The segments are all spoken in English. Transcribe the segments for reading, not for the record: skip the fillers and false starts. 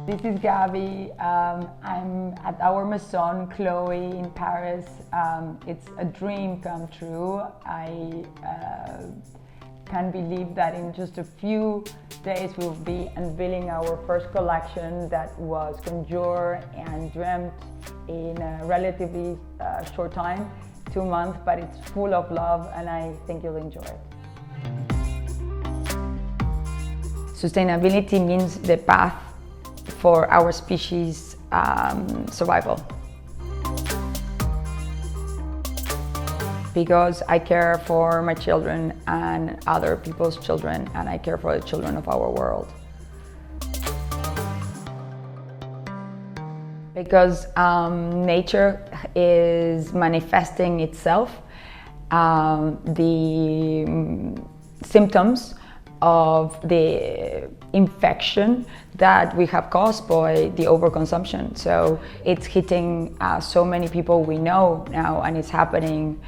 This is Gabby. I'm at our maison, Chloé, in Paris. It's a dream come true. I can't believe that in just a few days we'll be unveiling our first collection that was conjured and dreamt in a relatively short time, 2 months, but it's full of love and I think you'll enjoy it. Sustainability means the path for our species survival. Because I care for my children and other people's children, and I care for the children of our world. Because nature is manifesting itself, the symptoms of the infection that we have caused by the overconsumption. So it's hitting so many people we know now, and it's happening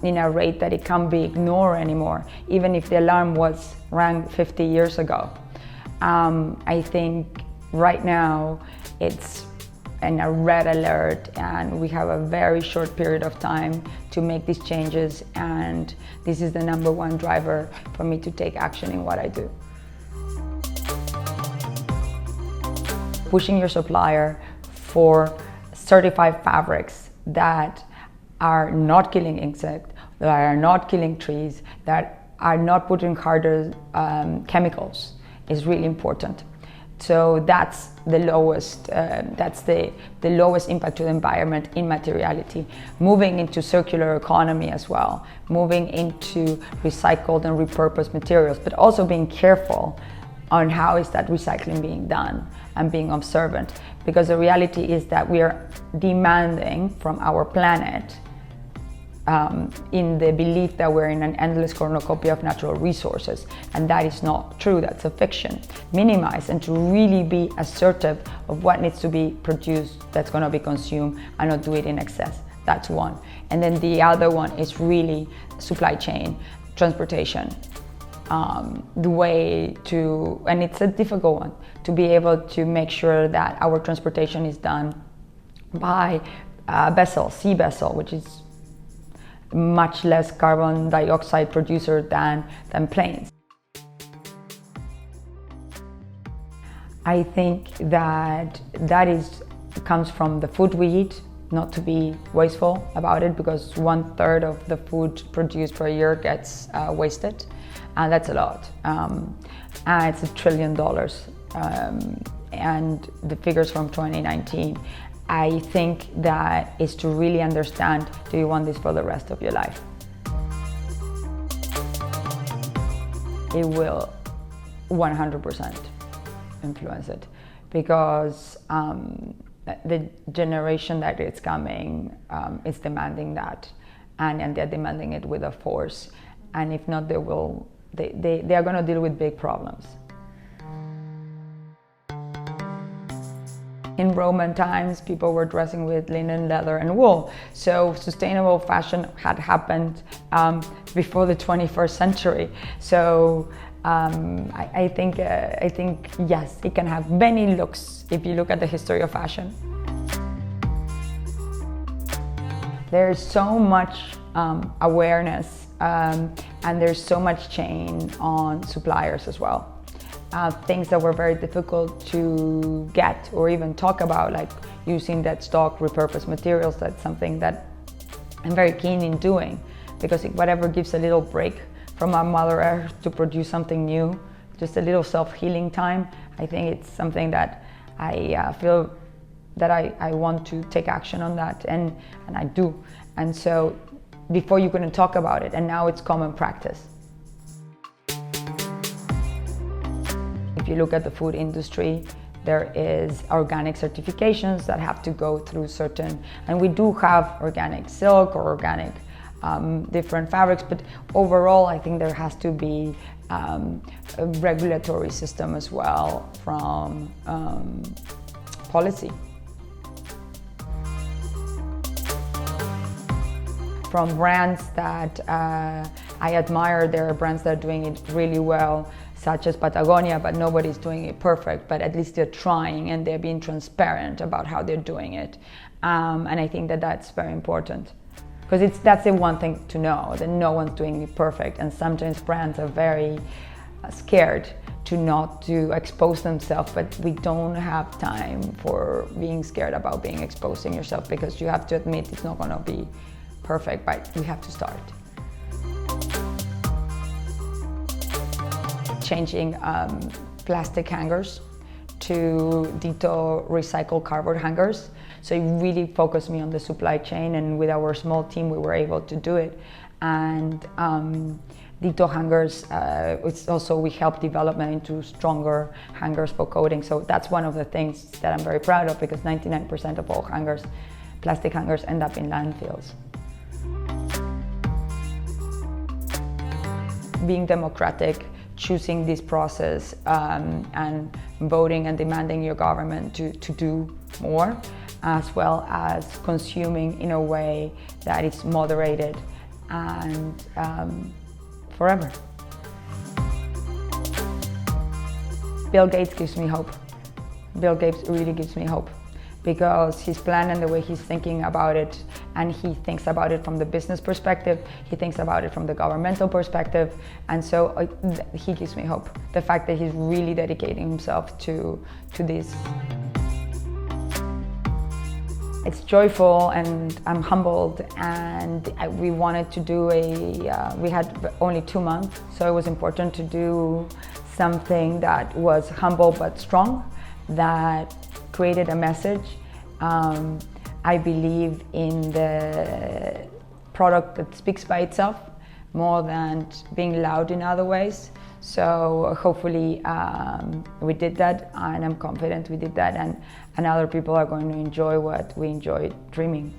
in a rate that it can't be ignored anymore, even if the alarm was rang 50 years ago. I think right now it's in a red alert, and we have a very short period of time to make these changes, and this is the #1 driver for me to take action in what I do. Pushing your supplier for certified fabrics that are not killing insects, that are not killing trees, that are not putting harder chemicals is really important. So that's the lowest, the lowest impact to the environment in materiality. Moving into circular economy as well, moving into recycled and repurposed materials, but also being careful on how is that recycling being done and being observant. Because the reality is that we are demanding from our planet in the belief that we're in an endless cornucopia of natural resources, and that is not true. That's a fiction. Minimize and to really be assertive of what needs to be produced, that's going to be consumed, and not do it in excess. That's one. And then the other one is really supply chain, transportation. The way to, and it's a difficult one, to be able to make sure that our transportation is done by vessel, sea vessel, which is much less carbon dioxide producer than planes. I think that comes from the food we eat, not to be wasteful about it, because 1/3 of the food produced per year gets wasted, and that's a lot. And it's $1 trillion, and the figures from 2019. I think that is to really understand, do you want this for the rest of your life? It will 100% influence it, because the generation that is coming is demanding that, and they're demanding it with a force. And if not, they are going to deal with big problems. In Roman times, people were dressing with linen, leather, and wool. So sustainable fashion had happened before the 21st century. So I think yes, it can have many looks if you look at the history of fashion. There's so much awareness, and there's so much change on suppliers as well. Things that were very difficult to get or even talk about, like using dead stock, repurposed materials. That's something that I'm very keen in doing, because whatever gives a little break from our Mother Earth to produce something new, just a little self-healing time, I think it's something that I feel that I want to take action on that, and I do. And so before you couldn't talk about it, and now it's common practice. If you look at the food industry, there is organic certifications that have to go through certain, and we do have organic silk or organic different fabrics, but overall I think there has to be a regulatory system as well from policy. From brands that I admire there are brands that are doing it really well, such as Patagonia, but nobody's doing it perfect, but at least they're trying and they're being transparent about how they're doing it. And I think that that's very important. Because that's the one thing to know, that no one's doing it perfect. And sometimes brands are very scared to expose themselves, but we don't have time for being scared about exposing yourself, because you have to admit it's not gonna be perfect, but we have to start. Changing plastic hangers to Dito recycled cardboard hangers. So it really focused me on the supply chain, and with our small team we were able to do it. And Dito hangers, it's also, we helped development into stronger hangers for coating. So that's one of the things that I'm very proud of, because 99% of all hangers, plastic hangers, end up in landfills. Being democratic, choosing this process, and voting and demanding your government to do more, as well as consuming in a way that is moderated and forever. Bill Gates gives me hope. Bill Gates really gives me hope, because his plan and the way he's thinking about it, and he thinks about it from the business perspective, he thinks about it from the governmental perspective, and so he gives me hope. The fact that he's really dedicating himself to this. It's joyful, and I'm humbled, and we wanted to do we had only 2 months, so it was important to do something that was humble but strong, that created a message. I believe in the product that speaks by itself more than being loud in other ways. So hopefully we did that, and I'm confident we did that, and other people are going to enjoy what we enjoyed dreaming.